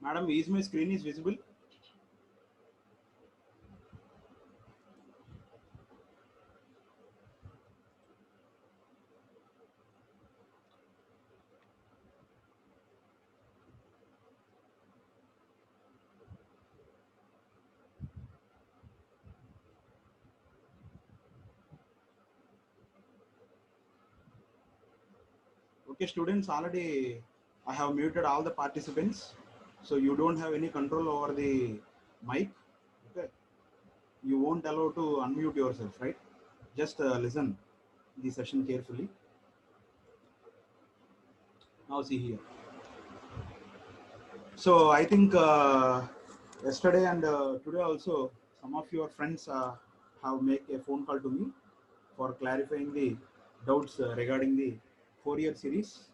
Madam, is my screen is visible? Okay, students, already I have muted all the participants, so you don't have any control over the mic. Okay, you won't allow to unmute yourself, right? Just listen the session carefully. Now see here. So I think yesterday and today also some of your friends have make a phone call to me for clarifying the doubts regarding the Fourier series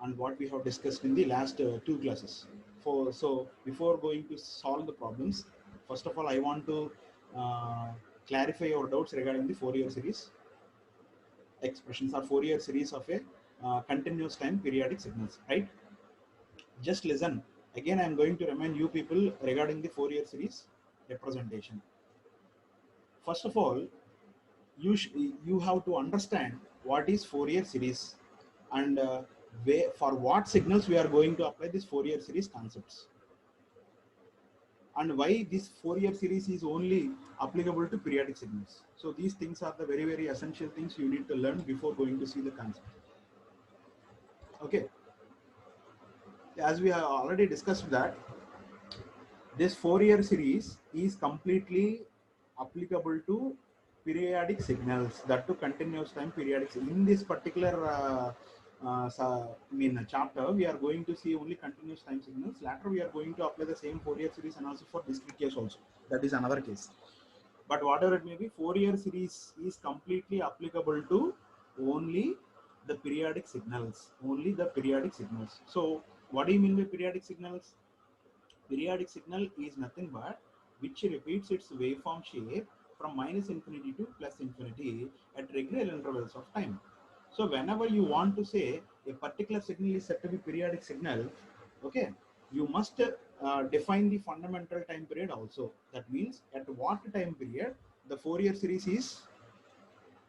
and what we have discussed in the last two classes. So before going to solve the problems, first of all, I want to uh, clarify your doubts regarding the Fourier series expressions or Fourier series of a continuous time periodic signals, right? Just listen. Again, I am going to remind you people regarding the Fourier series representation. First of all, you have to understand what is Fourier series and for what signals we are going to apply this Fourier series concepts, and why this Fourier series is only applicable to periodic signals. So these things are the very essential things you need to learn before going to see the concept. Okay, as we have already discussed that this Fourier series is completely applicable to periodic signals, that to continuous time periodic. In this particular chapter, we are going to see only continuous time signals. Later, we are going to apply the same Fourier series and also for discrete case also. That is another case. But whatever it may be, Fourier series is completely applicable to only the periodic signals. Only the periodic signals. So, what do you mean by periodic signals? Periodic signal is nothing but which repeats its waveform shape from minus infinity to plus infinity at regular intervals of time. So whenever you want to say a particular signal is said to be periodic signal, okay, you must define the fundamental time period also. That means at what time period the Fourier series is,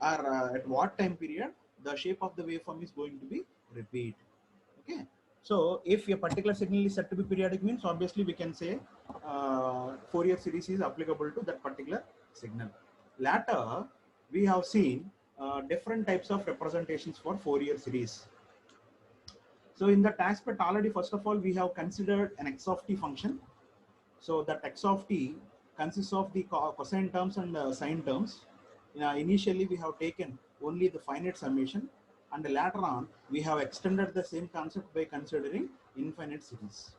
or at what time period the shape of the waveform is going to be repeat. Okay, so if a particular signal is said to be periodic, means obviously we can say Fourier series is applicable to that particular signal. Later, we have seen different types of representations for Fourier series. So in that aspect, already first of all, we have considered an x of t function. So that x of t consists of the cosine terms and sine terms. Initially, we have taken only the finite summation, and later on, we have extended the same concept by considering infinite series.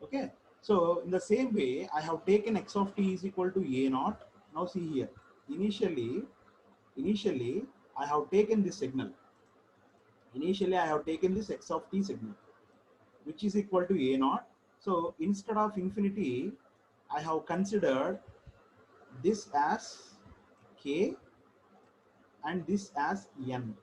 Okay. So in the same way, I have taken x of t is equal to a naught. Now see here. Initially, I have taken this signal. Initially, I have taken this x of t signal, which is equal to a naught. So instead of infinity, I have considered this as k and this as n.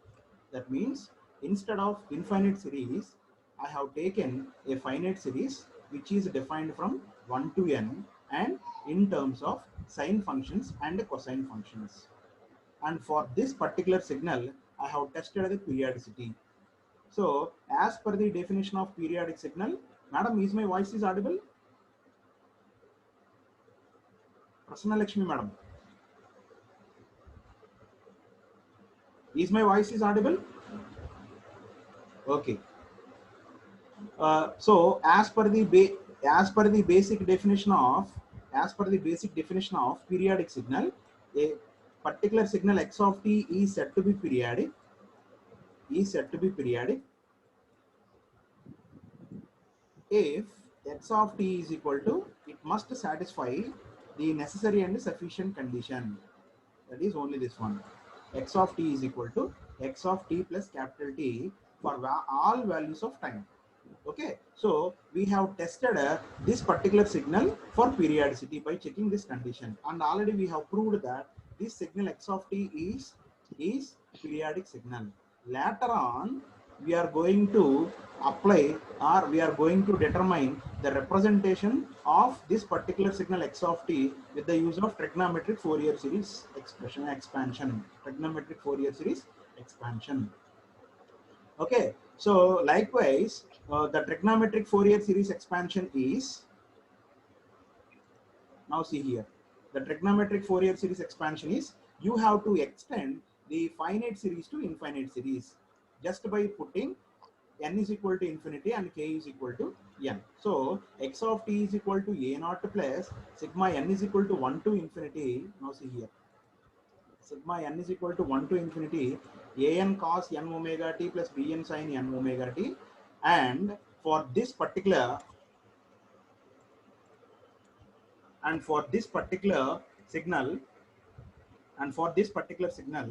That means instead of infinite series, I have taken a finite series which is defined from 1 to n and in terms of sine functions and cosine functions. And for this particular signal, I have tested the periodicity. So as per the definition of periodic signal, madam, is my voice is audible? Prasanna Lakshmi madam, is my voice is audible? Okay. So as per the basic definition of periodic signal, a particular signal x of t is said to be periodic. If x of t is equal to, it must satisfy the necessary and sufficient condition. That is only this one. X of t is equal to x of t plus capital T for all values of time. Okay, so we have tested this particular signal for periodicity by checking this condition, and already we have proved that this signal x of t is periodic signal. Later on, we are going to apply, or we are going to determine the representation of this particular signal x of t with the use of trigonometric Fourier series expansion. Trigonometric Fourier series expansion. Okay, so likewise, the trigonometric Fourier series expansion is, now see here, the trigonometric Fourier series expansion is, you have to extend the finite series to infinite series just by putting n is equal to infinity and k is equal to n. So x of t is equal to a naught plus sigma n is equal to 1 to infinity. Now see here, sigma n is equal to 1 to infinity a n cos n omega t plus b n sin n omega t, and for this particular signal, and for this particular signal,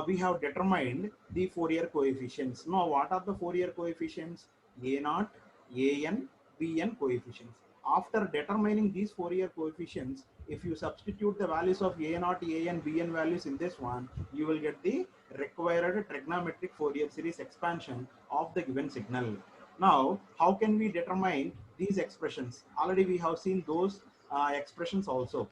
we have determined the Fourier coefficients. Now, what are the Fourier coefficients? A naught, an, bn coefficients. After determining these Fourier coefficients, if you substitute the values of a naught, an, bn values in this one, you will get the required trigonometric Fourier series expansion of the given signal. Now, how can we determine these expressions? Already we have seen those expressions also.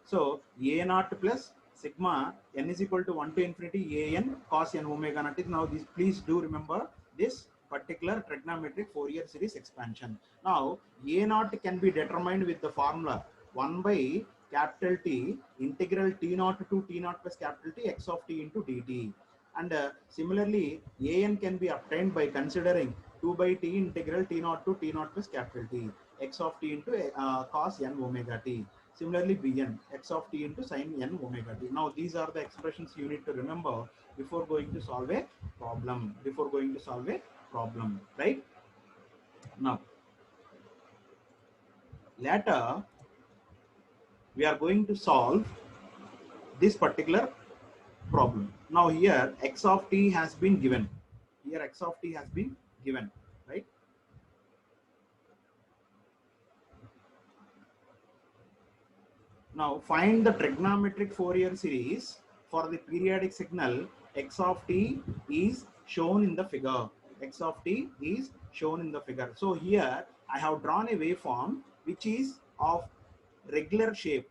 So a naught plus sigma n is equal to 1 to infinity a n cos n omega naught. Now this, please do remember this particular trigonometric Fourier series expansion. Now a naught can be determined with the formula 1 by capital T integral t naught to t naught plus capital T x of t into dt. And similarly, an can be obtained by considering 2 by t integral t naught to t naught plus capital T x of t into cos n omega t. Similarly, bn x of t into sin n omega t. Now these are the expressions you need to remember before going to solve a problem. Right? Now, later we are going to solve this particular problem. Now here x of t has been given. Right? Now find the trigonometric Fourier series for the periodic signal x of t is shown in the figure. So here I have drawn a waveform which is of regular shape,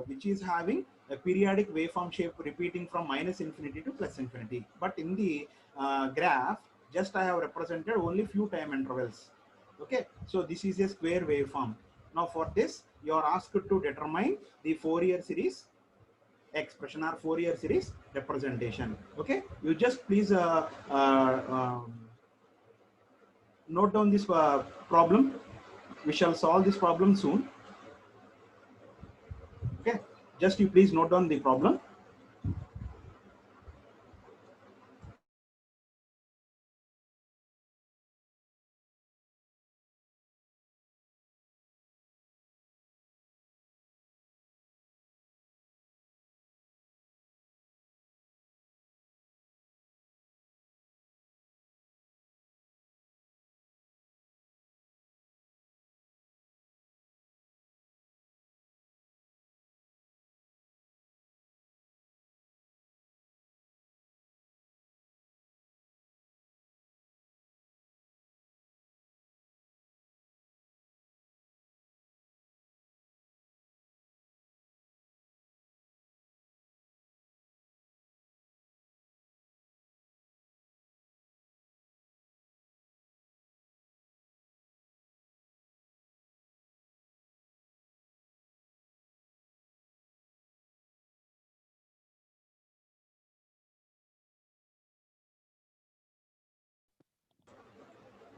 which is having a periodic waveform shape repeating from minus infinity to plus infinity. But in the graph, just I have represented only few time intervals. Okay, so this is a square waveform. Now for this, you are asked to determine the Fourier series expression or Fourier series representation. Okay, you just please note down this problem. We shall solve this problem soon. Okay, just you please note down the problem.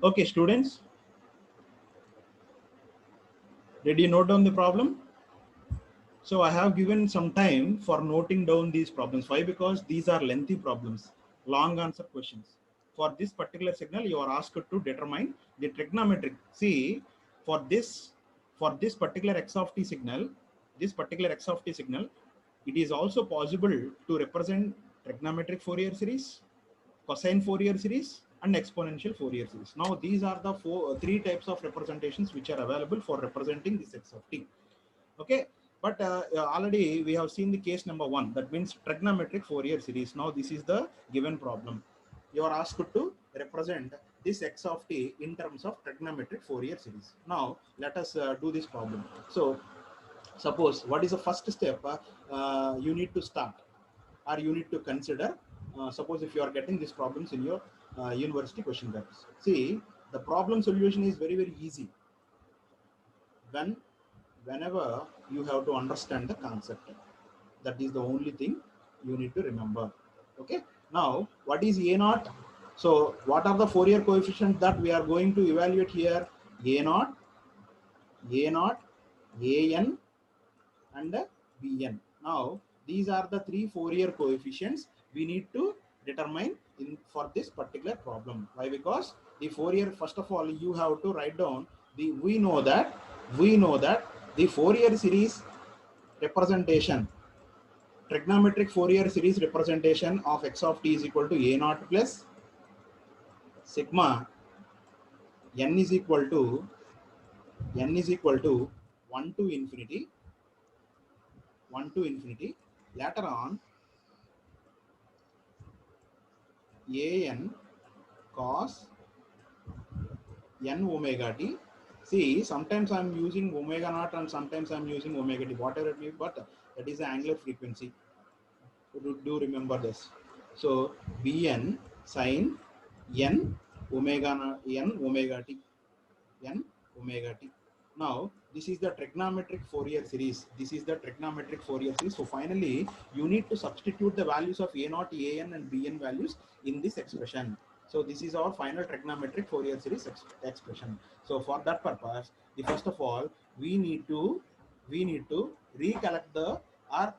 Okay, students, did you note down the problem? So I have given some time for noting down these problems. Why? Because these are lengthy problems, long answer questions. For this particular signal, you are asked to determine the trigonometric. See, for this particular x of t signal, it is also possible to represent trigonometric Fourier series, cosine Fourier series, and exponential Fourier series. Now these are the three types of representations which are available for representing this x of t. Okay, but already we have seen the case number 1, that means trigonometric Fourier series. Now this is the given problem. You are asked to represent this x of t in terms of trigonometric Fourier series. Now let us do this problem. So suppose what is the first step you need to start or you need to consider. Suppose if you are getting these problems in your university question papers, see, the problem solution is very easy whenever you have to understand the concept. That is the only thing you need to remember. Okay, now what is a naught? So what are the Fourier coefficients that we are going to evaluate here? A naught, an, and bn. Now these are the three Fourier coefficients we need to determine in for this particular problem. Why? Because the Fourier, first of all, you have to write down the, we know that the Fourier series representation, trigonometric Fourier series representation of x of t is equal to a naught plus sigma n is equal to 1 to infinity, later on an cos n omega t. See, sometimes I'm using omega naught and sometimes I'm using omega t, whatever it may be, but that is the angular frequency. Do remember this. So bn sin n omega t, n omega t. Now this is the trigonometric Fourier series. So finally you need to substitute the values of a naught, an, and bn values in this expression. So this is our final trigonometric Fourier series expression. So for that purpose, first of all, we need to recollect or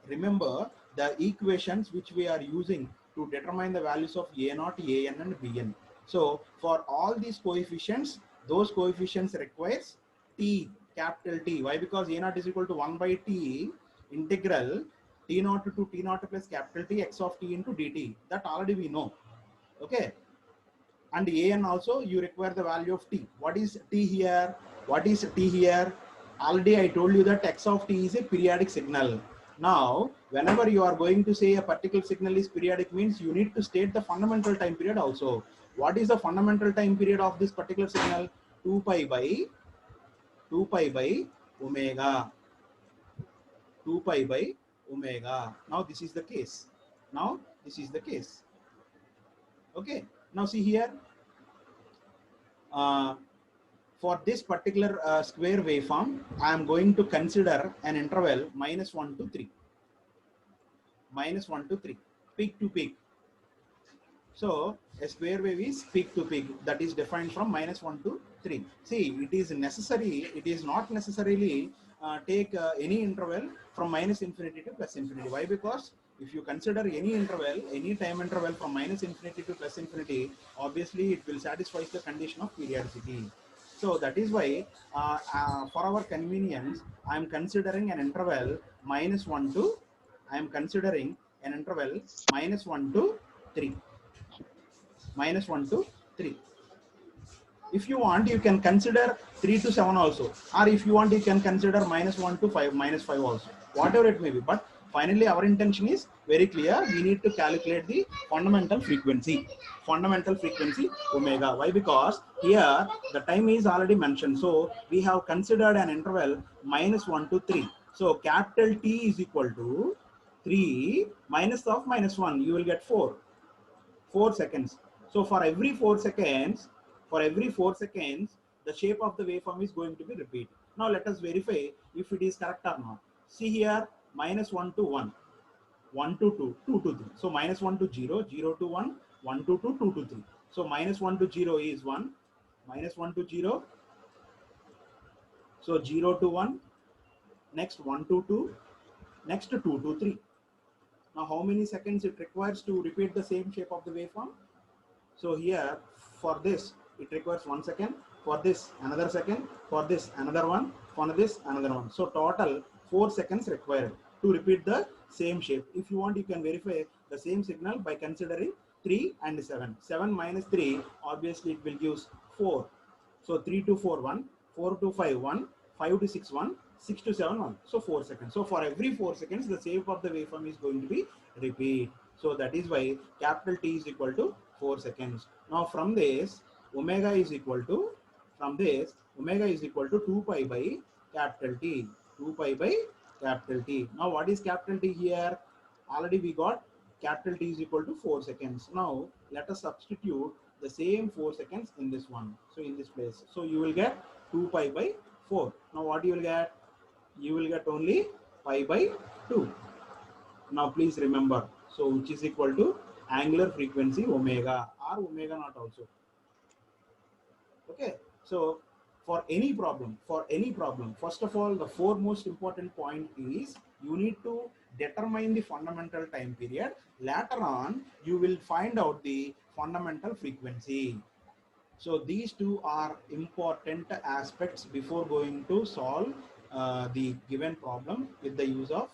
remember the equations which we are using to determine the values of a naught, an, and bn. So for all these coefficients, those coefficients requires t, capital T. Why? Because a naught is equal to 1 by t integral t naught to t naught plus capital T x of t into dt. That already we know. Okay. And an also you require the value of t. What is t here? Already I told you that x of t is a periodic signal. Now, whenever you are going to say a particular signal is periodic, means you need to state the fundamental time period also. What is the fundamental time period of this particular signal? 2 pi by omega. 2 pi by omega. Now this is the case. Okay. Now see here. For this particular square waveform, I am going to consider an interval -1 to 3. Peak to peak. So a square wave is peak to peak, that is defined from -1 to 3. See, it is not necessarily take any interval from -infinity to +infinity. Why? Because if you consider any time interval from -infinity to +infinity, obviously it will satisfy the condition of periodicity. So that is why for our convenience, I am considering an interval -1 to -1 to 3. -1 to 3. If you want, you can consider 3 to 7 also, or if you want, you can consider -1 to 5, -5 also, whatever it may be. But finally, our intention is very clear. We need to calculate the fundamental frequency omega. Why? Because here the time is already mentioned. So we have considered an interval -1 to 3. So capital T is equal to 3 minus of -1. You will get 4 seconds. So for every 4 seconds, the shape of the waveform is going to be repeated. Now let us verify if it is correct or not. See here, -1 to 1, 1 to 2, 2 to 3. So -1 to 0, 0 to 1, 1 to 2, 2 to 3. So -1 to 0 is 1, -1 to 0. So 0 to 1, next 1 to 2, next 2 to 3. Now how many seconds it requires to repeat the same shape of the waveform? So here, for this, it requires 1 second, for this another second, for this another one, for this another one. So total 4 seconds required to repeat the same shape. If you want, you can verify the same signal by considering 3 and 7. 7 minus 3, obviously it will give 4. So 3 to 4, 1, 4 to 5, 1, 5 to 6, 1, 6 to 7, 1. So 4 seconds. So for every 4 seconds, the shape of the waveform is going to be repeat. So that is why capital T is equal to 4 seconds. Now from this, omega is equal to, from this, omega is equal to 2 pi by capital T. 2 pi by capital T. Now what is capital T here? Already we got capital T is equal to 4 seconds. Now let us substitute the same 4 seconds in this one. So in this place. So you will get 2 pi by 4. Now what you will get? You will get only pi by 2. Now please remember. So which is equal to angular frequency omega or omega naught also. Okay. So for any problem, first of all, the foremost important point is you need to determine the fundamental time period. Later on, you will find out the fundamental frequency. So these two are important aspects before going to solve the given problem with the use of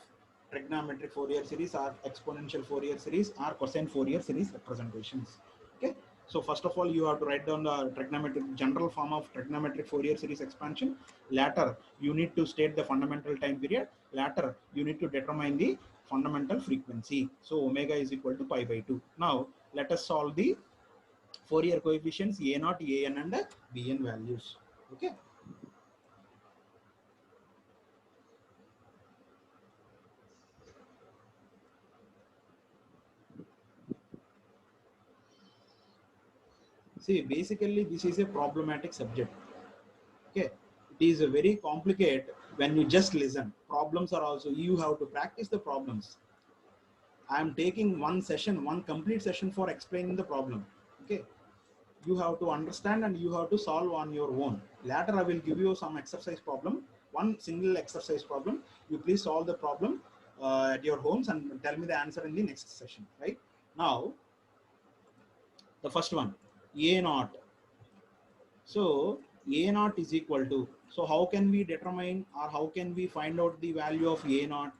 trigonometric Fourier series or exponential Fourier series or cosine Fourier series representations. Okay. So first of all, you have to write down the trigonometric general form of trigonometric Fourier series expansion. Later, you need to state the fundamental time period. Later, you need to determine the fundamental frequency. So omega is equal to pi by 2. Now, let us solve the Fourier coefficients a0, an and bn values. Okay. See, basically this is a problematic subject. Okay. It is a very complicated when you just listen. Problems are also, you have to practice the problems. I am taking one session, one complete session for explaining the problem. Okay. You have to understand and you have to solve on your own. Later I will give you some exercise problem, one single exercise problem. You please solve the problem at your homes and tell me the answer in the next session. Right now, the first one, a naught. So a naught is equal to, so how can we determine or how can we find out the value of a naught?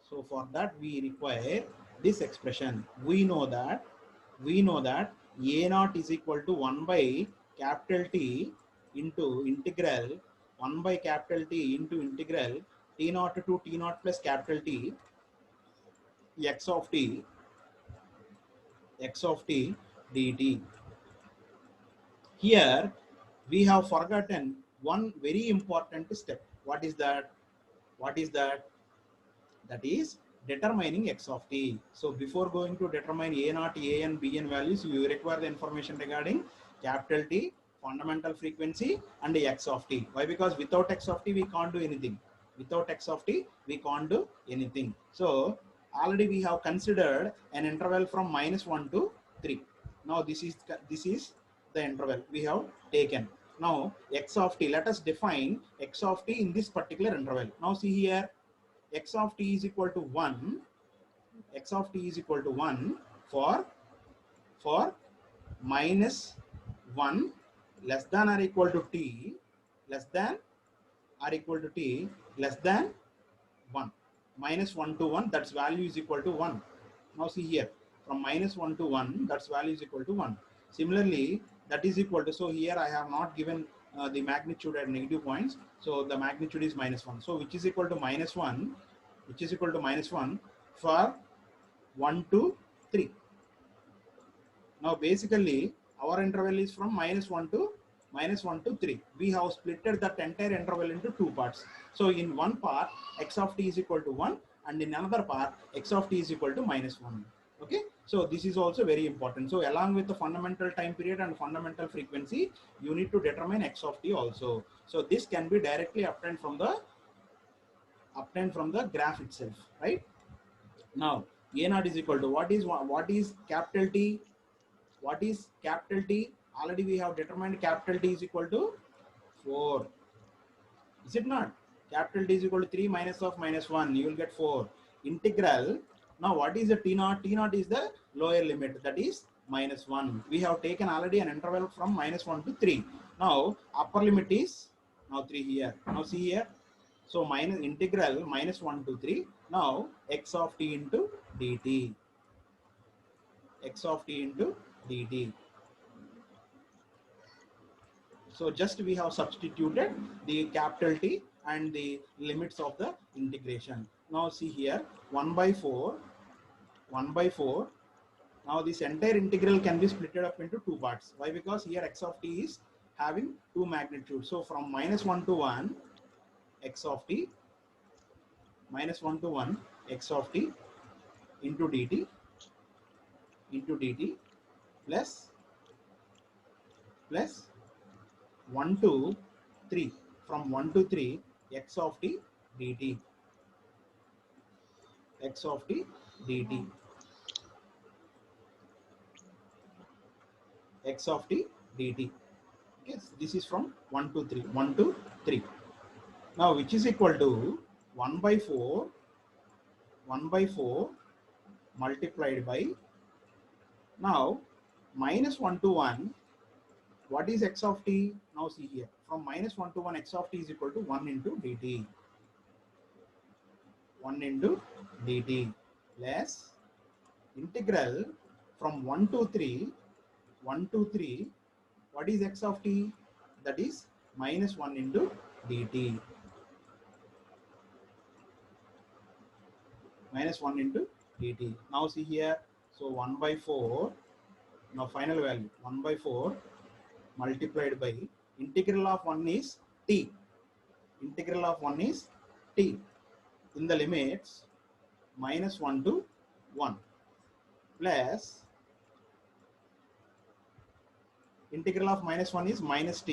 So for that we require this expression. We know that a naught is equal to 1 by capital T into integral 1 by capital T into integral T naught to T naught plus capital T x of t dt. Here we have forgotten one very important step. What is that? That is determining x of t. So before going to determine a naught, a and b n values, you require the information regarding capital T, fundamental frequency, and the x of t. Why? Because without x of t we can't do anything. Without x of t we can't do anything. So already we have considered an interval from -1 to 3. Now this is the interval we have taken. Now x of t, let us define x of t in this particular interval. Now see here, x of t is equal to 1, x of t is equal to 1 for -1 less than or equal to t, less than or equal to t less than 1. -1 to 1, that's value is equal to 1. Now see here, from -1 to 1, that's value is equal to 1. Similarly, that is equal to, so here I have not given the magnitude at negative points, so the magnitude is -1. So which is equal to -1, for 1 to 3. Now basically our interval is from -1 to 3. We have splitted that entire interval into two parts. So in one part x of t is equal to 1 and in another part x of t is equal to -1. Okay, so this is also very important. So along with the fundamental time period and fundamental frequency, you need to determine x of t also. So this can be directly obtained from the graph itself, right? Now a naught is equal to, what is capital T? What is capital T? Already we have determined capital T is equal to 4. Is it not? Capital T is equal to 3 minus of -1. You will get 4. Integral. Now what is the T naught? T naught is the lower limit, that is -1. We have taken already an interval from -1 to 3. Now upper limit is now 3 here. Now see here. So minus integral -1 to 3. Now x of t into dt. X of t into dt. So just we have substituted the capital T and the limits of the integration. Now see here, 1 by 4 Now this entire integral can be split up into two parts. Why? Because here x of t is having two magnitudes. So from -1 to 1 x of t, -1 to 1 x of t into dt plus 1 to 3, from 1 to 3 x of t dt, x of t dt, x of t dt. Okay, this is from 1 to 3, 1 to 3. Now which is equal to 1 by 4 multiplied by, now -1 to 1, what is x of t? Now see here, from -1 to 1 x of t is equal to 1 into dt, 1 into dt plus integral from 1 to 3, 1 to 3, what is x of t? That is -1 into dt, -1 into dt. Now see here, so 1 by 4, now final value 1 by 4 multiplied by integral of 1 is t, integral of 1 is t in the limits -1 to 1 plus integral of -1 is minus t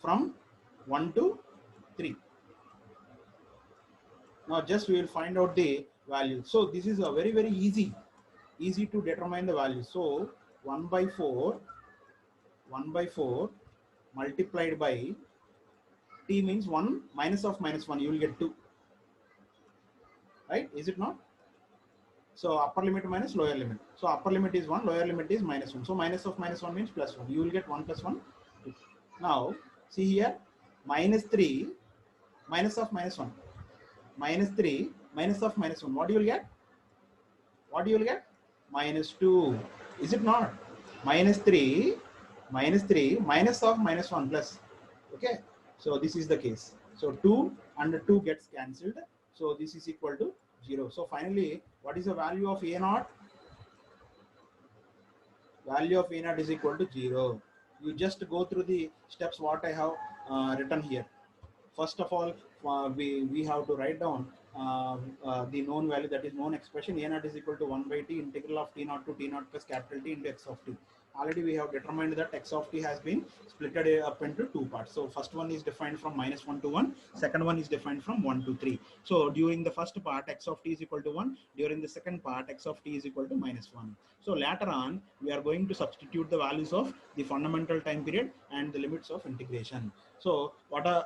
from 1 to 3. Now just we will find out the value. So this is a very easy to determine the value. So 1 by 4 multiplied by t means 1 minus of -1, you will get 2, right? Is it not? So upper limit minus lower limit. So upper limit is 1, lower limit is -1. So minus of -1 means +1. You will get 1 plus 1. 2. Now see here, -3 minus of -1. -3 minus of -1. What do you will get? What do you will get? -2. Is it not? -3 minus of -1 plus. Okay. So this is the case. So 2 and 2 gets cancelled. So this is equal to 0. So finally, what is the value of A0? Value of A0 is equal to 0. You just go through the steps what I have written here. First of all, we have to write down the known value, that is known expression A0 is equal to 1 by t integral of t0 to t0 plus capital T into x of t. Already we have determined that x of t has been split up into two parts. So first one is defined from -1 to 1, second one is defined from 1 to 3. So during the first part x of t is equal to 1, during the second part x of t is equal to -1. So later on we are going to substitute the values of the fundamental time period and the limits of integration. So what are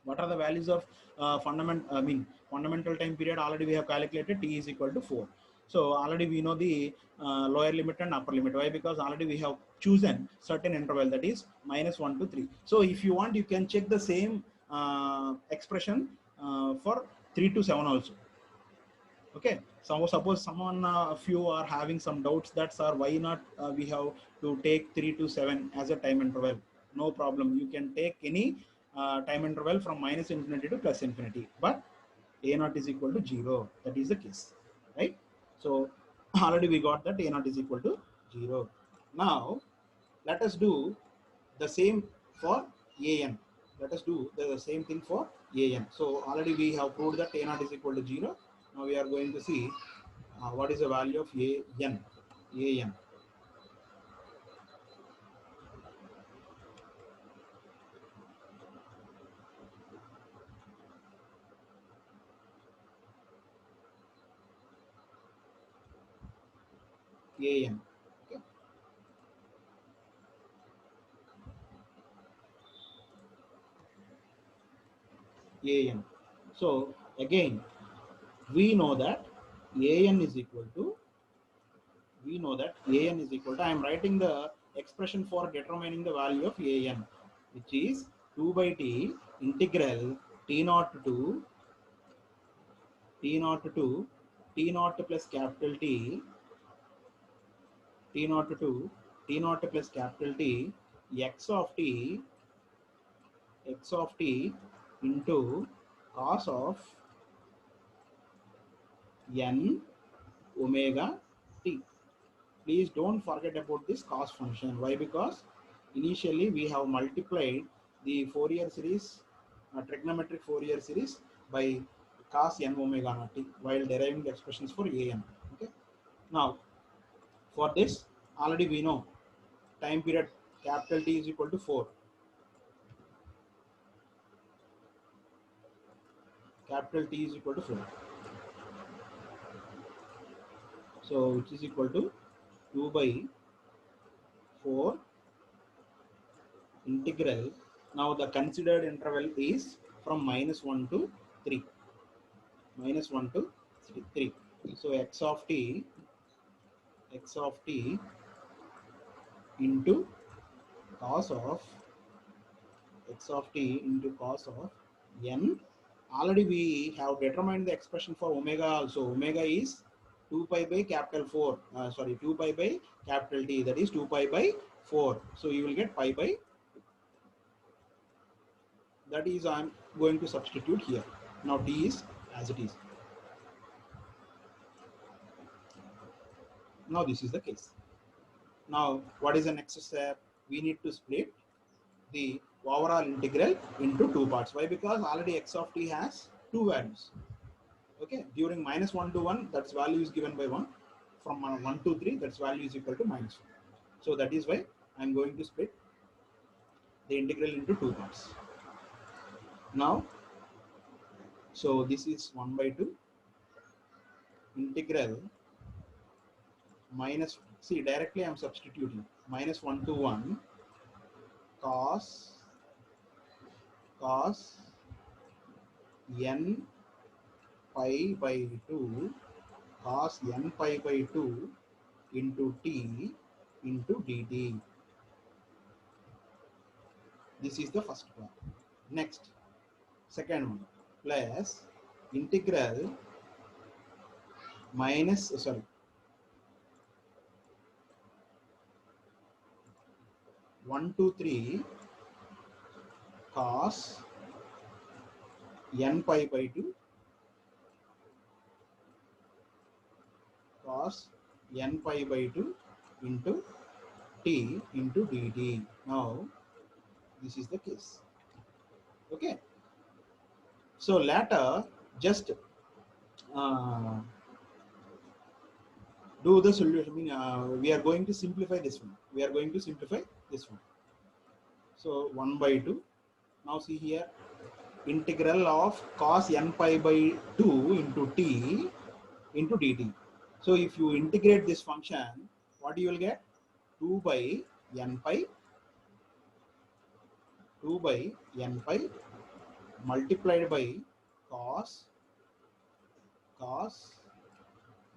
what are the values of fundamental time period? Already we have calculated t is equal to 4. So already we know the lower limit and upper limit. Why? Because already we have chosen certain interval, that is -1 to 3. So if you want, you can check the same expression for 3 to 7 also. Okay, so suppose someone few are having some doubts, that sir, why not we have to take 3 to 7 as a time interval? No problem, you can take any time interval from -infinity to +infinity, but A0 is equal to 0. That is the case, right? So already we got that A0 is equal to 0. Now let us do the same for an. Let us do the same thing for an. So already we have proved that A0 is equal to 0. Now we are going to see what is the value of an. Okay. An. So again we know that an is equal to, I am writing the expression for determining the value of an, which is 2 by t integral t0 to t0 plus capital T, t0 to t0 plus capital T, x of t into cos of n omega t. Please don't forget about this cos function. Why? Because initially we have multiplied the Fourier series, trigonometric Fourier series by cos n omega naught t while deriving the expressions for an. Okay. Now, for this, already we know time period capital T is equal to 4. Capital T is equal to 4. So, which is equal to 2 by 4 integral. Now, the considered interval is from -1 to 3. -1 to 3. So, x of t into cos of x of t into cos of n. Already we have determined the expression for omega also. Omega is 2 pi by capital 4. 2 pi by capital T. That is 2 pi by 4. So you will get pi by. That is I am going to substitute here. Now T is as it is. Now this is the case. Now what is the next step? We need to split the overall integral into two parts. Why? Because already x of t has two values. Okay, during -1 to 1, that's value is given by 1. From 1 to 3, that's value is equal to -1. So that is why I'm going to split the integral into two parts. Now, so this is 1 by 2 integral minus, see directly I'm substituting -1 to 1 cos n pi by 2 cos n pi by 2 into t into dt. This is the first part. Next, second one, plus integral minus, 1 to 3 cos n pi by 2 cos n pi by 2 into t into dt. Now, this is the case. Okay. So later, just do the solution. I mean, we are going to simplify this one. So 1 by 2. Now see here, integral of cos n pi by 2 into t into dt. So if you integrate this function, what you will get? 2 by n pi multiplied by cos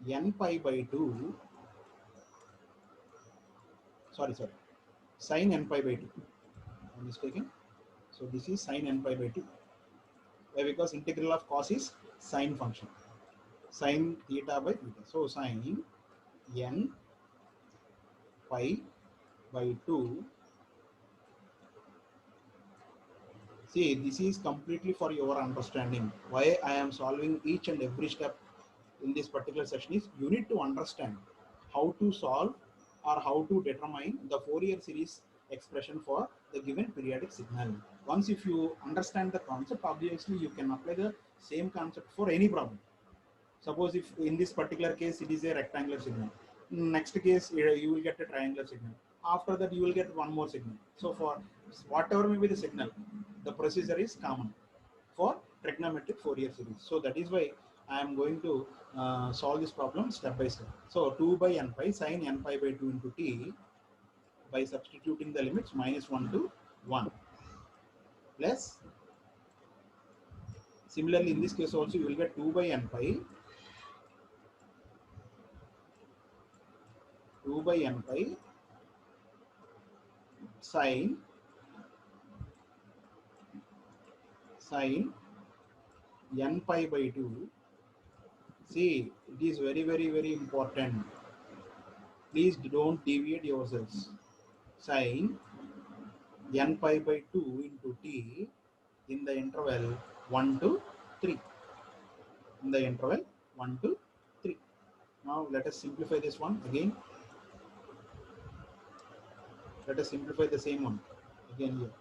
n pi by 2, sin n pi by 2. I'm mistaken. So this is sin n pi by 2. Why? Because integral of cos is sine function. Sin theta by theta. So sin n pi by 2. See, this is completely for your understanding. Why I am solving each and every step in this particular session is you need to understand how to solve or how to determine the Fourier series expression for the given periodic signal. Once if you understand the concept, obviously you can apply the same concept for any problem. Suppose if in this particular case it is a rectangular signal, next case you will get a triangular signal, after that you will get one more signal. So for whatever may be the signal, the procedure is common for trigonometric Fourier series. So that is why I am going to solve this problem step by step. So 2 by n pi sin n pi by 2 into t by substituting the limits -1 to 1, plus similarly in this case also you will get 2 by n pi sin n pi by 2. See, it is very, very, very important. Please don't deviate yourselves. Sin n pi by 2 into t in the interval 1 to 3. In the interval 1 to Now let us simplify this one again. Let us simplify the same one again here.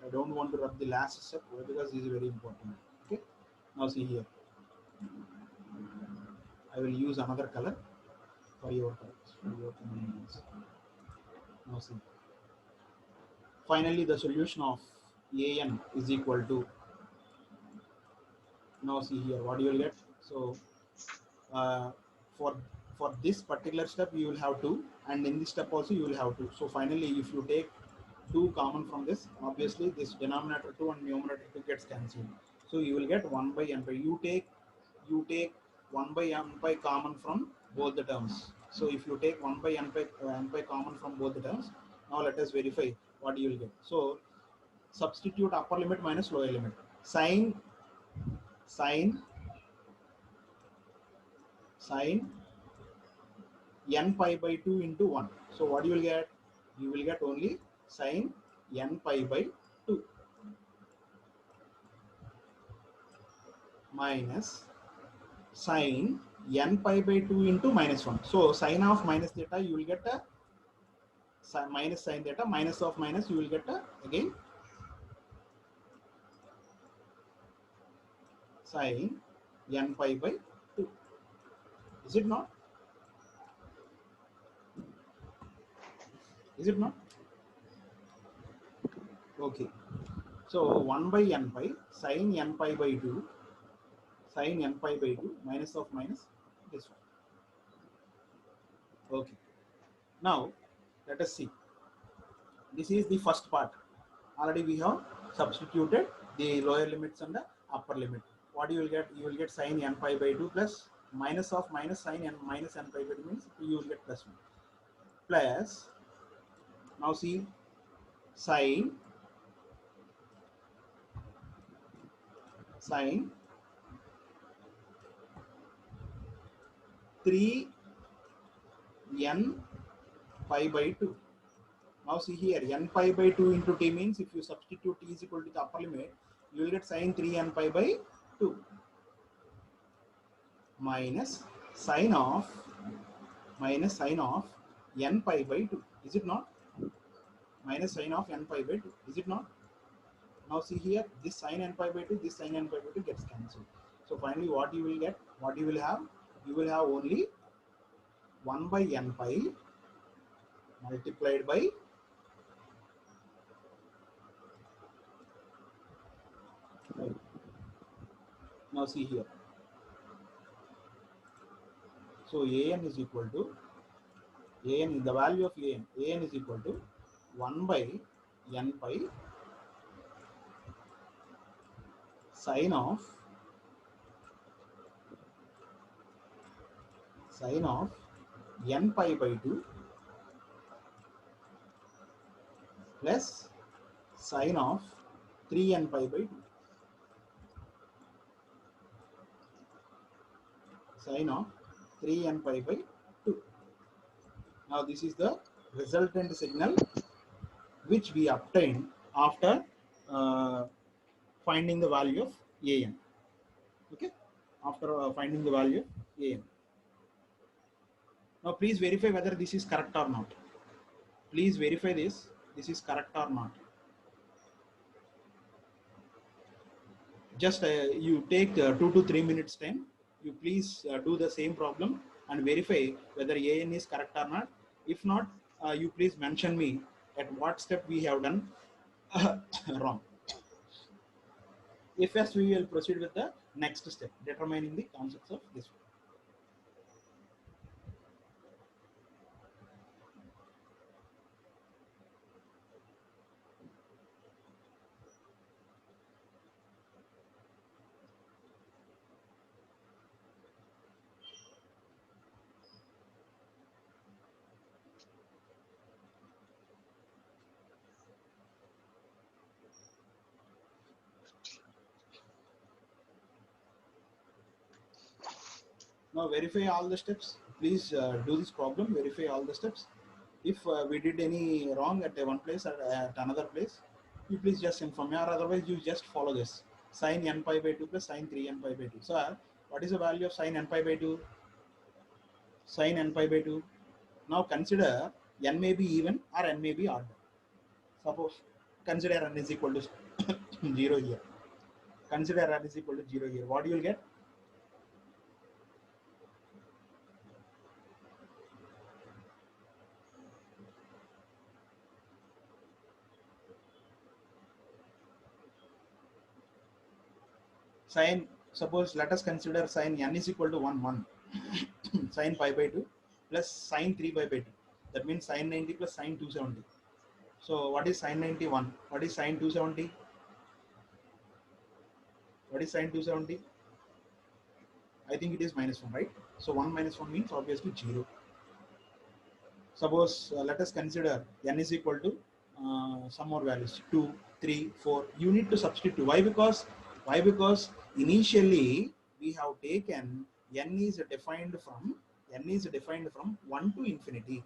I don't want to rub the last step because this is very important. Okay. Now see here. I will use another color for your colors, for your convenience. Now see. Finally, the solution of an is equal to. Now see here. What you will get? So uh, for for this particular step you will have 2, and in this step also you will have 2. So finally, if you take 2 common from this, obviously this denominator 2 and numerator 2 gets cancelled. So you will get 1 by n pi. You take 1 by n pi common from both the terms. So if you take 1 by n pi common from both the terms, now let us verify what you will get. So substitute upper limit minus lower limit. Sine n pi by 2 into 1. So what you will get? You will get only sine n pi by 2 minus sine n pi by 2 into minus 1. So sine of minus theta you will get a minus sine theta, minus of minus you will get a again sine n pi by 2. Is it not? Is it not? Okay. So 1 by n pi sine n pi by 2 sine n pi by 2 minus of minus this one. Okay. Now let us see. This is the first part. Already we have substituted the lower limits and the upper limit. What you will get? You will get sine n pi by 2 plus minus of minus sine n minus n pi by 2 means you will get plus 1 plus. Now see sine 3 n pi by 2. Now see here, n pi by 2 into t means if you substitute t is equal to the upper limit, you will get sine 3 n pi by 2 minus sine of n pi by 2. Is it not? Minus sine of n pi by 2. Is it not? Now see here, this sine n pi by 2, this sine n pi by 2 gets cancelled. So finally what you will get? What you will have? You will have only 1 by n pi multiplied by now see here. So an is equal to an, the value of an is equal to 1 by n pi sine of n pi by 2 plus sine of 3n pi by 2. Sine of 3n pi by 2. Now this is the resultant signal which we obtained after finding the value of an. Okay, after finding the value of an. Now please verify whether this is correct or not. Please verify this is correct or not. Just you take 2 to 3 minutes time. You please do the same problem and verify whether an is correct or not. If not, you please mention me at what step we have done wrong. If yes, we will proceed with the next step, determining the concepts of this one. Now verify all the steps. Please do this problem, verify all the steps. If we did any wrong at one place or at another place, you please just inform me, or otherwise you just follow this. Sin n pi by 2 plus sin 3 n pi by 2. So what is the value of sin n pi by 2? Sin n pi by 2. Now consider n may be even or n may be odd. Suppose consider n is equal to 0 here. Consider n is equal to 0 here. What you will get? Sin, suppose let us consider sin n is equal to 1 1 sin pi by 2 plus sin 3 pi by 2. That means sin 90 plus sin 270. So what is sin 91? What is sin 270? What is sin 270? I think it is minus 1, right? So 1 minus 1 means obviously 0. Suppose let us consider n is equal to some more values 2, 3, 4. You need to substitute. Why? Because initially we have taken n is defined from 1 to infinity.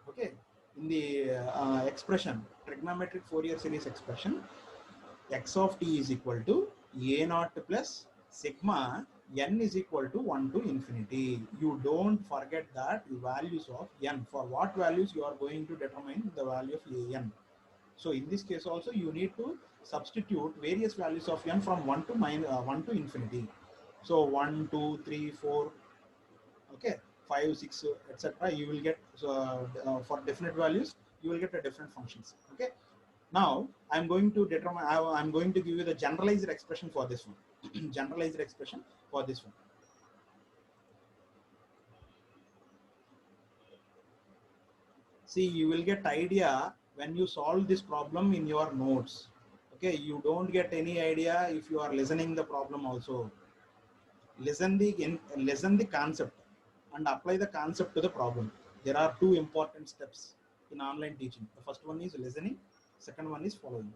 Okay, in the expression, trigonometric Fourier series expression, x of t is equal to a naught plus sigma n is equal to 1 to infinity. You don't forget that values of n. For what values you are going to determine the value of an. So in this case also you need to substitute various values of n from 1 to 1 to infinity. So 1, 2, 3, 4, okay, 5, 6, etc. You will get for definite values you will get a different functions. Okay. Now I'm going to determine. I'm going to give you the generalized expression for this one. Generalized expression for this one. See, you will get idea when you solve this problem in your notes. Okay, you don't get any idea if you are listening the problem also. Listen the concept and apply the concept to the problem. There are two important steps in online teaching. The first one is listening. Second one is following.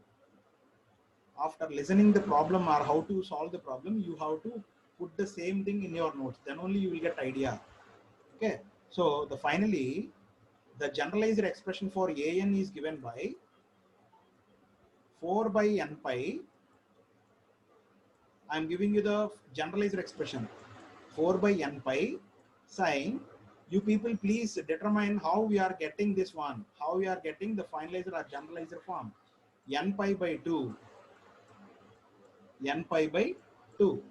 After listening the problem or how to solve the problem, you have to put the same thing in your notes, then only you will get idea. Okay, so the finally the generalized expression for an is given by 4 by n pi. I am giving you the generalized expression 4 by n pi sin. You people please determine how we are getting this one, how we are getting the finalizer or generalizer form. N pi by 2, n pi by 2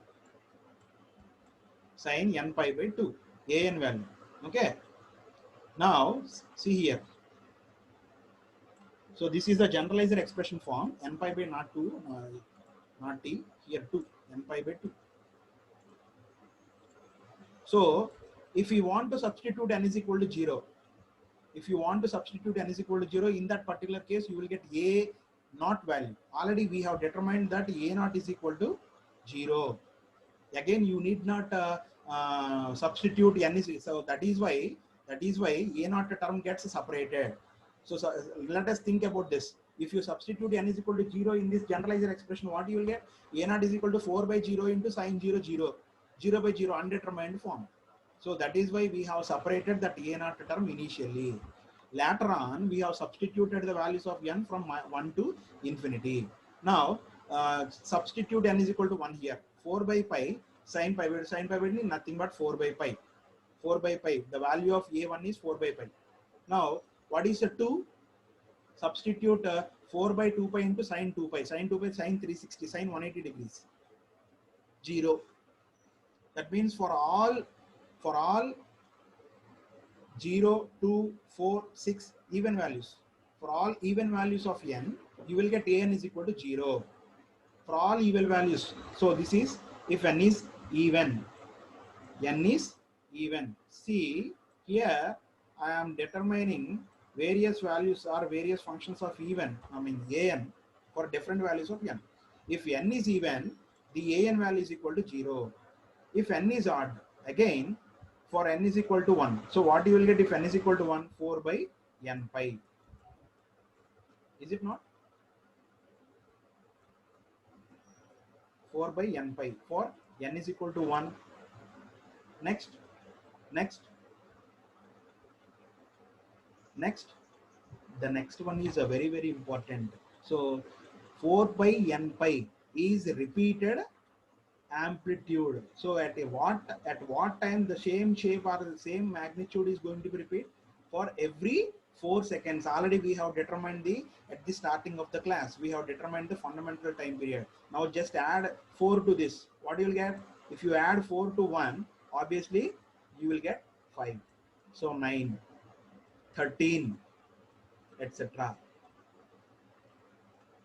sin n pi by 2 an value. Okay, now see here. So this is the generalized expression form n pi by not 2 not t, here 2 n pi by 2. So if you want to substitute n is equal to 0, if you want to substitute n is equal to 0, in that particular case you will get a naught value. Already we have determined that a naught is equal to 0. Again you need not substitute n is, so that is why a naught term gets separated. So let us think about this. If you substitute n is equal to 0 in this generalized expression, what you will get? A naught is equal to 4 by 0 into sin 0 0, 0 by 0 undetermined form. So that is why we have separated that a naught term initially. Later on we have substituted the values of n from 1 to infinity. Now substitute n is equal to 1 here. 4 by pi sin pi by nothing but 4 by pi. 4 by pi. The value of a1 is 4 by pi. Now what is the 2? Substitute 4 by 2 pi into sin 2 pi. Sin 2 pi sin 360, sin 180 degrees. 0. That means for all 0, 2, 4, 6 even values. For all even values of n, you will get an is equal to 0. For all even values. So this is if n is even. N is even. See here I am determining various values or various functions of even, I mean an, for different values of n. If n is even, the an value is equal to 0. If n is odd, again for n is equal to 1. So what you will get if n is equal to 1? 4 by n pi. Is it not? 4 by n pi for n is equal to 1. Next Next, the next one is a very very important. So 4 by n pi is repeated amplitude. So at what time the same shape or the same magnitude is going to be repeat? For every 4 seconds. Already we have determined the at the starting of the class we have determined the fundamental time period. Now just add 4 to this. What you will get? If you add 4 to 1, obviously you will get 5. So 9, 13, etc.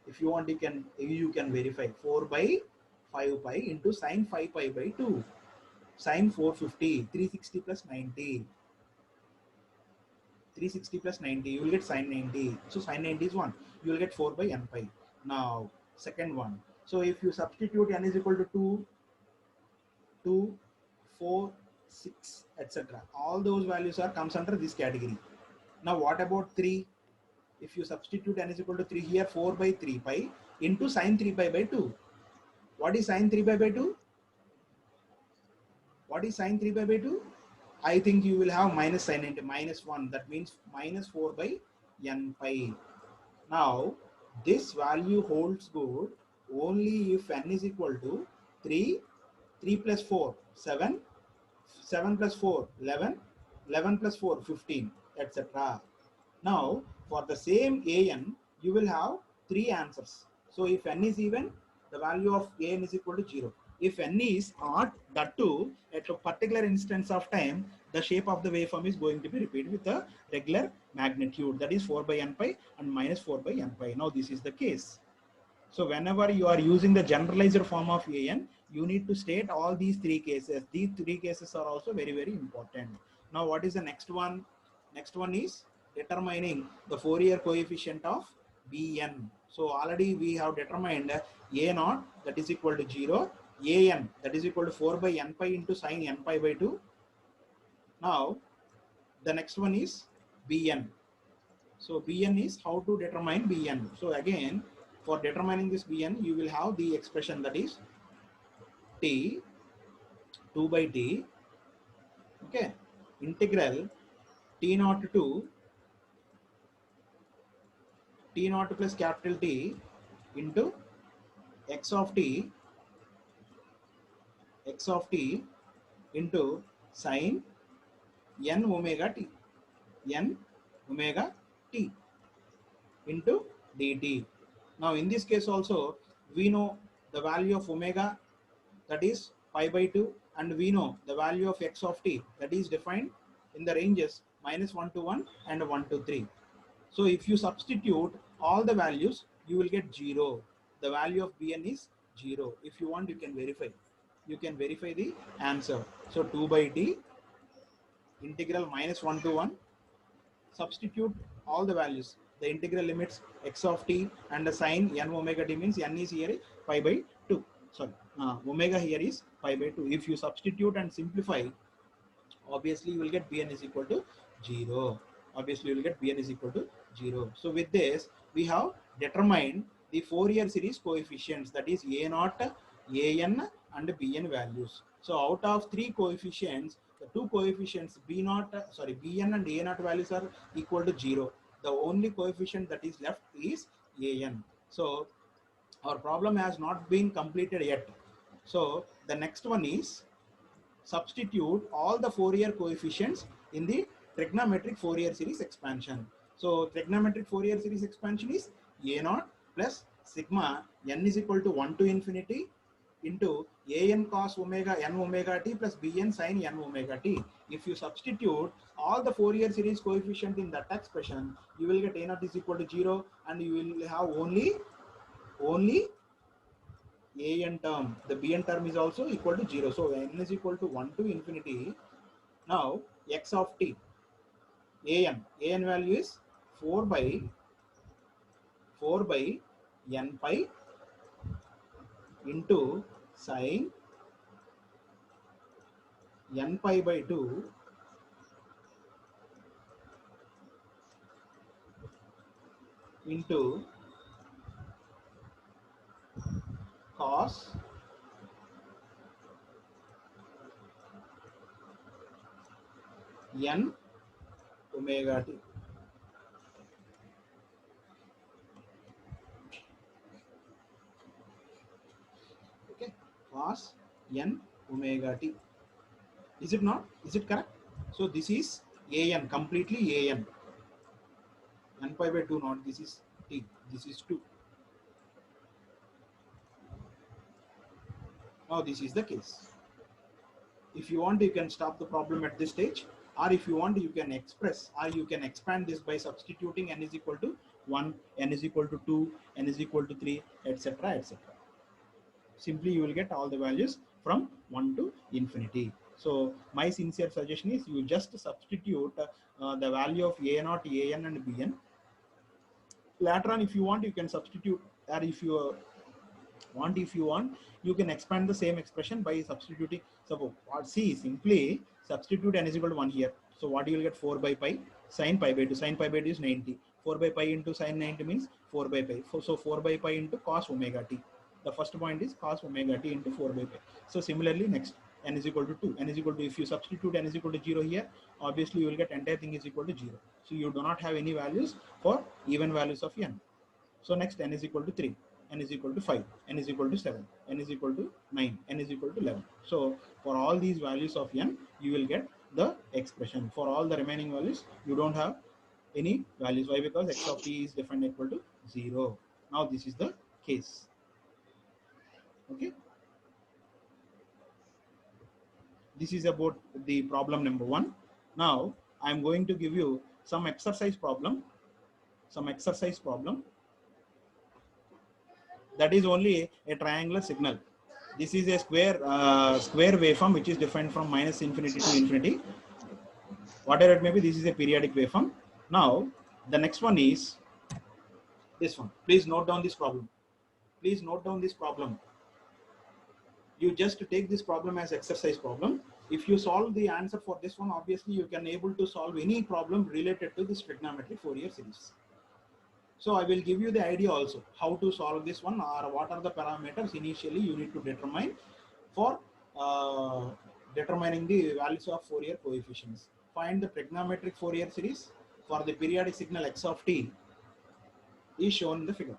If you want, you can verify 4 by 5 pi into sine 5 pi by 2, sine 450, 360 plus 90, 360 plus 90, you will get sine 90. So sine 90 is 1, you will get 4 by n pi. Now second one, so if you substitute n is equal to 2, 2, 4, 6, etc., all those values are comes under this category. Now what about 3? If you substitute n is equal to 3 here, 4 by 3 pi into sine 3 pi by 2. What is sine 3 pi by 2? What is sine 3 pi by 2? I think you will have minus sine into minus 1. That means minus 4 by n pi. Now, this value holds good only if n is equal to 3, 3 plus 4, 7, 7 plus 4, 11, 11 plus 4, 15, etc. Now, for the same an, you will have 3 answers. So, if n is even, the value of an is equal to 0. If n is odd, that too, at a particular instance of time, the shape of the waveform is going to be repeated with a regular magnitude, that is 4 by n pi and minus 4 by n pi. Now, this is the case. So whenever you are using the generalized form of an, you need to state all these 3 cases. These 3 cases are also very, very important. Now, what is the next one? Next one is determining the Fourier coefficient of Bn. So already we have determined a naught, that is equal to 0, an, that is equal to 4 by n pi into sine n pi by 2. Now the next one is Bn. So Bn is how to determine Bn. So again, for determining this Bn, you will have the expression, that is t, 2 by t, okay, integral t naught to t naught plus capital T into x of t into sine n omega t, n omega t into dt. Now in this case also, we know the value of omega, that is pi by 2, and we know the value of x of t, that is defined in the ranges minus 1 to 1 and 1 to 3. So if you substitute all the values, you will get 0. The value of Bn is 0. If you want, you can verify. You can verify the answer. So 2 by t, integral minus 1 to 1, substitute all the values. The integral limits x of t and the sine n omega t means n is here pi by 2. Sorry, omega here is pi by 2. If you substitute and simplify, obviously you will get Bn is equal to 0. Obviously you will get Bn is equal to 0. So with this, we have determined the Fourier series coefficients, that is a naught, an and bn values. So out of 3 coefficients, the 2 coefficients bn and a naught values are equal to 0. The only coefficient that is left is an. So our problem has not been completed yet. So the next one is substitute all the Fourier coefficients in the trigonometric Fourier series expansion. So trigonometric Fourier series expansion is a naught plus sigma n is equal to 1 to infinity into an cos omega n omega t plus bn sin n omega t. If you substitute all the Fourier series coefficient in that expression, you will get a naught is equal to 0 and you will have only an term. The bn term is also equal to 0. So n is equal to 1 to infinity. Now x of t, an value is 4 by n pi into sine n pi by 2 into cos n omega t. cos n omega t. Is it not? Is it correct? So this is an, completely an. N pi by 2 not, this is t, this is 2. Now this is the case. If you want, you can stop the problem at this stage, or if you want, you can express, or you can expand this by substituting n is equal to 1, n is equal to 2, n is equal to 3, etc., etc. Simply you will get all the values from 1 to infinity. So my sincere suggestion is you just substitute the value of a naught, an, and bn. Later on, if you want, you can substitute, or if you want, you can expand the same expression by substituting. So see, simply substitute n is equal to 1 here. So what you will get? 4 by pi sine pi by 2. Sine pi by 2 is 90. 4 by pi into sine 90 means 4 by pi. So 4 by pi into cos omega t. The first point is cos omega t into 4 by pi. So similarly, next, n is equal to 2. N is equal to, if you substitute n is equal to 0 here, obviously you will get entire thing is equal to 0. So you do not have any values for even values of n. So next, n is equal to 3, n is equal to 5, n is equal to 7, n is equal to 9, n is equal to 11. So for all these values of n, you will get the expression. For all the remaining values, you don't have any values. Why? Because x of t is defined equal to 0. Now this is the case. Okay. This is about the problem number 1. Now I am going to give you some exercise problem. That is only a triangular signal. This is a square waveform which is defined from minus infinity to infinity. Whatever it may be, this is a periodic waveform. Now the next one is this one. Please note down this problem. You just take this problem as exercise problem. If you solve the answer for this one, obviously you can able to solve any problem related to this trigonometric Fourier series. So I will give you the idea also how to solve this one, or what are the parameters initially you need to determine for determining the values of Fourier coefficients. Find the trigonometric Fourier series for the periodic signal x of t is shown in the figure.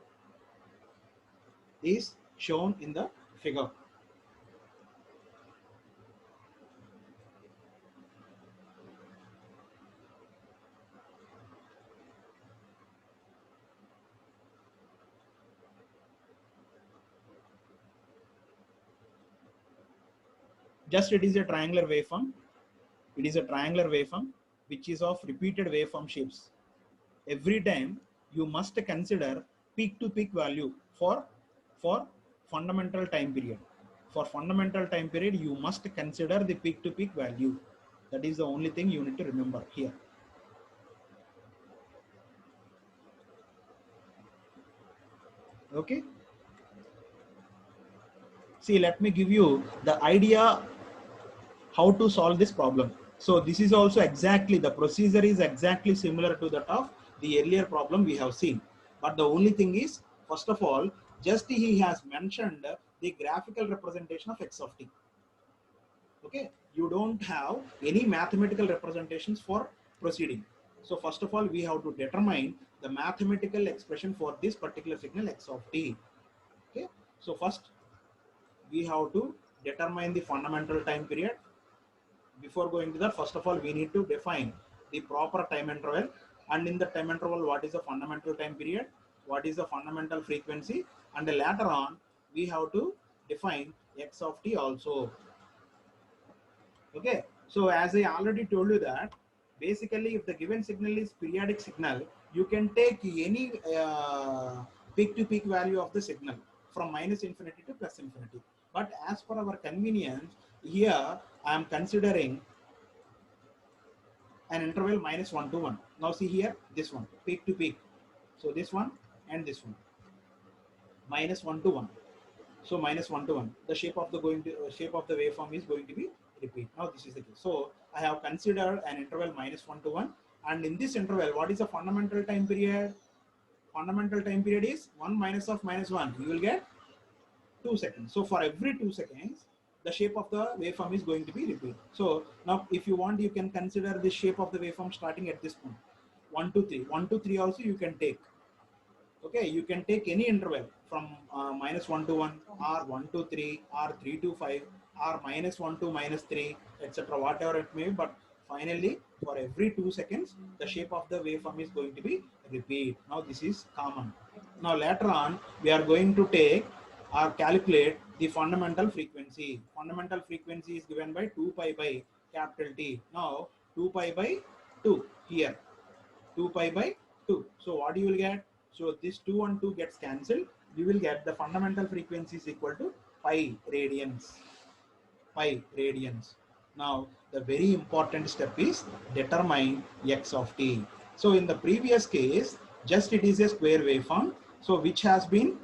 Just it is a triangular waveform. Which is of repeated waveform shapes. Every time you must consider peak to peak value for fundamental time period. For fundamental time period, you must consider the peak to peak value. That is the only thing you need to remember here. Okay. See, let me give you the idea how to solve this problem. So this is also exactly, the procedure is exactly similar to that of the earlier problem we have seen. But the only thing is, first of all, just he has mentioned the graphical representation of x of t. Okay, you don't have any mathematical representations for proceeding. So first of all, we have to determine the mathematical expression for this particular signal x of t. Okay, so first we have to determine the fundamental time period. Before going to that, first of all, we need to define the proper time interval, and in the time interval, what is the fundamental time period, what is the fundamental frequency, and later on we have to define x of t also. Okay, so as I already told you that basically if the given signal is periodic signal, you can take any peak to peak value of the signal from minus infinity to plus infinity. But as per our convenience, here I am considering an interval minus 1 to 1. Now see here, this one, peak to peak. So this one and this one, minus 1 to 1. So minus 1 to 1. The shape of the waveform is going to be repeat. Now this is the case. So I have considered an interval minus 1 to 1, and in this interval, what is the fundamental time period? Fundamental time period is 1 minus of minus 1. You will get 2 seconds. So for every 2 seconds, the shape of the waveform is going to be repeated. So now if you want, you can consider the shape of the waveform starting at this point. 1 to 3. 1 to 3 also you can take. Okay, you can take any interval from -1 to 1 or 1 to 3 or 3 to 5 or -1 to -3, etc., whatever it may be. But finally, for every 2 seconds, the shape of the waveform is going to be repeat. Now this is common. Now later on, we are going to take or calculate the fundamental frequency. Fundamental frequency is given by 2 pi by capital T. Now 2 pi by 2 here. 2 pi by 2. So what you will get? So this 2 and 2 gets cancelled. You will get the fundamental frequency is equal to pi radians. Pi radians. Now the very important step is determine x of t. So in the previous case, just it is a square waveform. So which has been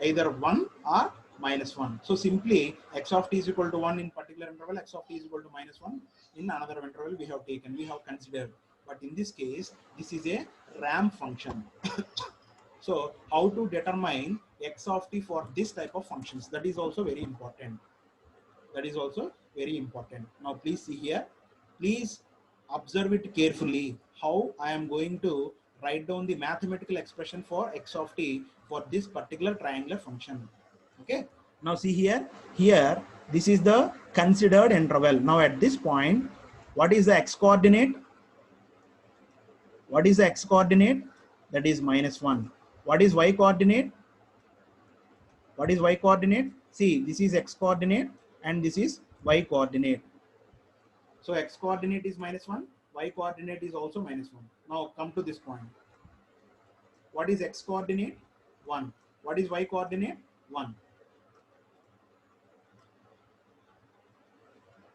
either 1 or -1. So simply x of t is equal to 1 in particular interval, x of t is equal to -1 in another interval we have taken, we have considered. But in this case, this is a ramp function. So how to determine x of t for this type of functions, that is also very important. That is also very important. Now please see here. Please observe it carefully how I am going to write down the mathematical expression for x of t for this particular triangular function. Okay. Now see here. Here, this is the considered interval. Now at this point, what is the x coordinate? What is the x coordinate? That is -1. What is y coordinate? What is y coordinate? See, this is x coordinate and this is y coordinate. So x coordinate is -1, y coordinate is also -1. Now come to this point. What is x coordinate? 1. What is y coordinate? 1.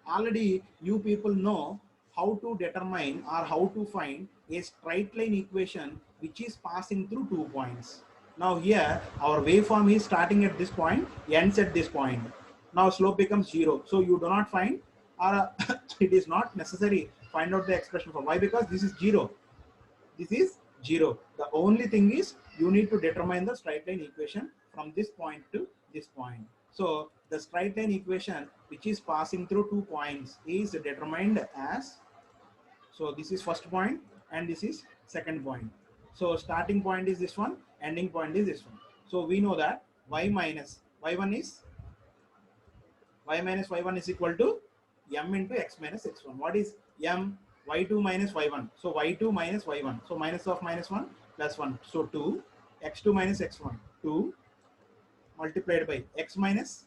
Already you people know how to determine or how to find a straight line equation which is passing through 2 points. Now here our waveform is starting at this point, ends at this point. Now slope becomes 0. So you do not find, or it is not necessary find out the expression for y, because this is 0. This is 0. The only thing is you need to determine the straight line equation from this point to this point. So the straight line equation which is passing through 2 points is determined as, so this is first point and this is second point. So starting point is this one, ending point is this one. So we know that y minus y1 is y1 is equal to m into x minus x1. What is m? Y2 minus y1. So y2 minus y1. So minus of -1 plus 1. So 2. X2 minus x1. 2 multiplied by x minus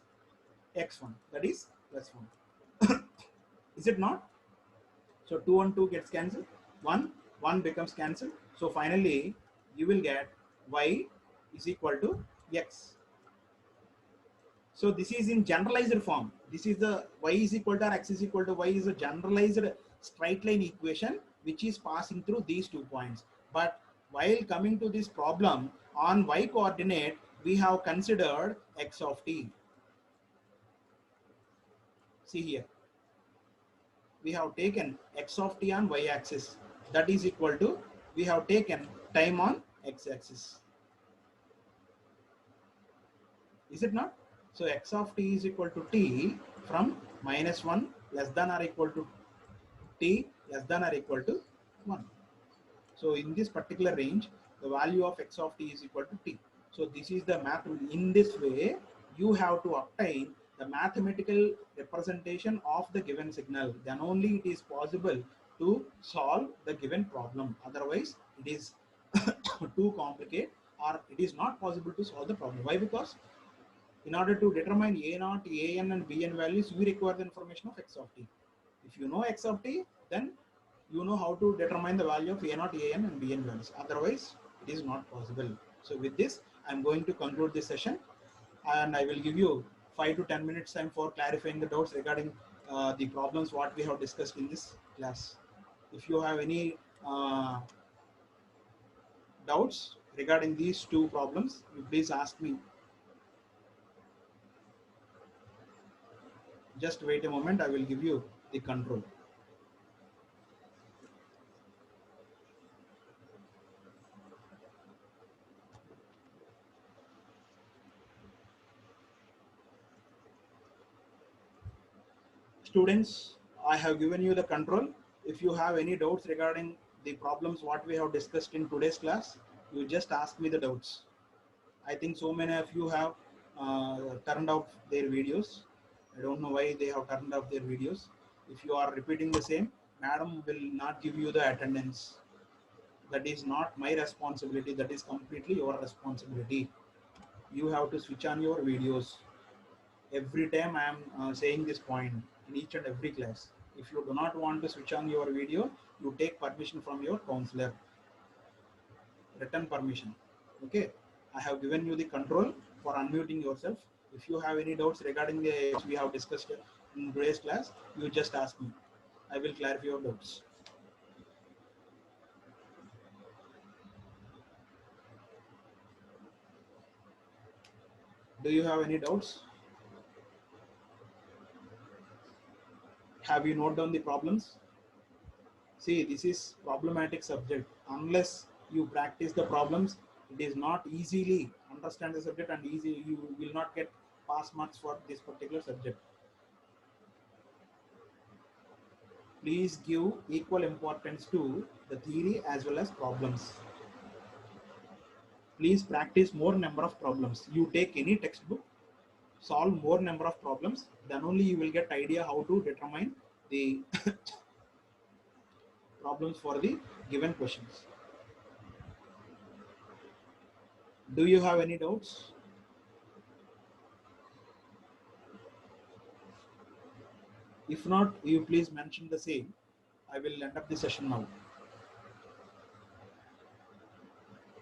x1. That is plus 1. Is it not? So 2 and 2 gets cancelled. 1 becomes cancelled. So finally you will get y is equal to x. So this is in generalized form. This is the y is equal to or x is equal to y is a generalized straight line equation which is passing through these 2 points. But while coming to this problem on y coordinate, we have considered x of t. See here. We have taken x of t on y axis. That is equal to, we have taken time on x axis. Is it not? So x of t is equal to t from -1 less than or equal to t less than or equal to 1. So in this particular range, the value of x of t is equal to t. So this is the math. In this way, you have to obtain the mathematical representation of the given signal. Then only it is possible to solve the given problem. Otherwise, it is too complicated, or it is not possible to solve the problem. Why? Because in order to determine a0, an and bn values, you require the information of x of t. If you know x of t, then you know how to determine the value of a0, an and bn values. Otherwise, it is not possible. So with this, I am going to conclude this session, and I will give you 5 to 10 minutes time for clarifying the doubts regarding the problems what we have discussed in this class. If you have any doubts regarding these 2 problems, you please ask me. Just wait a moment, I will give you the control. Students, I have given you the control. If you have any doubts regarding the problems what we have discussed in today's class, you just ask me the doubts. I think so many of you have turned off their videos. I don't know why they have turned off their videos. If you are repeating the same, madam will not give you the attendance. That is not my responsibility. That is completely your responsibility. You have to switch on your videos. Every time I am saying this point in each and every class. If you do not want to switch on your video, you take permission from your counselor. Written permission. Okay. I have given you the control for unmuting yourself. If you have any doubts regarding the we have discussed in today's class, you just ask me. I will clarify your doubts. Do you have any doubts? Have you noted down the problems? See, this is problematic subject. Unless you practice the problems, it is not easily understand the subject and easy you will not get pass marks for this particular subject. Please give equal importance to the theory as well as problems. Please practice more number of problems. You take any textbook, solve more number of problems, then only you will get idea how to determine the problems for the given questions. Do you have any doubts? If not, you please mention the same. I will end up the session now.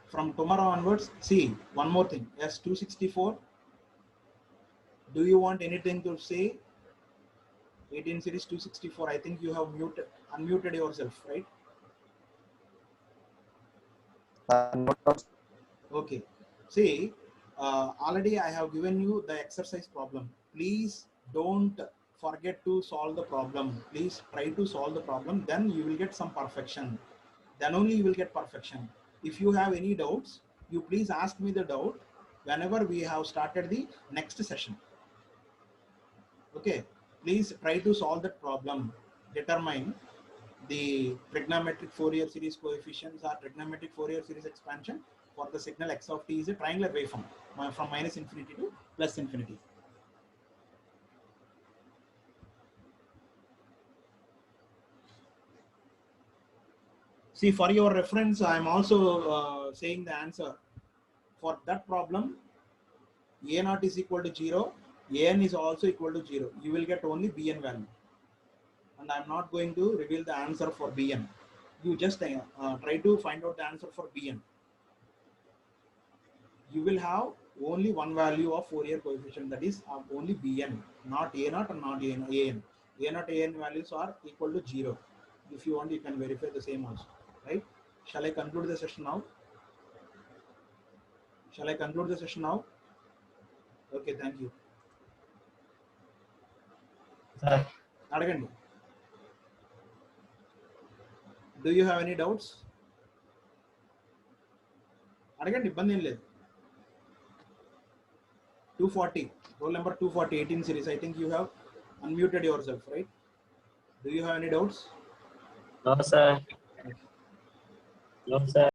From tomorrow onwards, see, one more thing. S264. Do you want anything to say? 18 series 264. I think you have unmuted yourself, right? Okay. See, already I have given you the exercise problem. Please don't forget to solve the problem. Please try to solve the problem. Then you will get some perfection. Then only you will get perfection. If you have any doubts, you please ask me the doubt whenever we have started the next session. Okay. Please try to solve that problem. Determine the trigonometric Fourier series coefficients or trigonometric Fourier series expansion for the signal x of t is a triangular waveform from minus infinity to plus infinity. See, for your reference, I am also saying the answer. For that problem, a naught is equal to 0, an is also equal to 0. You will get only bn value. And I am not going to reveal the answer for bn. You just try to find out the answer for bn. You will have only one value of Fourier coefficient, that is only bn, not a naught and not an. A naught an values are equal to 0. If you want, you can verify the same also, right? Shall I conclude the session now? Shall I conclude the session now? Okay, thank you. Adagandi. Do you have any doubts? Adagandi, ibbandi em ledhu. 240, roll number 240, 18 series. I think you have unmuted yourself, right? Do you have any doubts? No, sir. No, sir.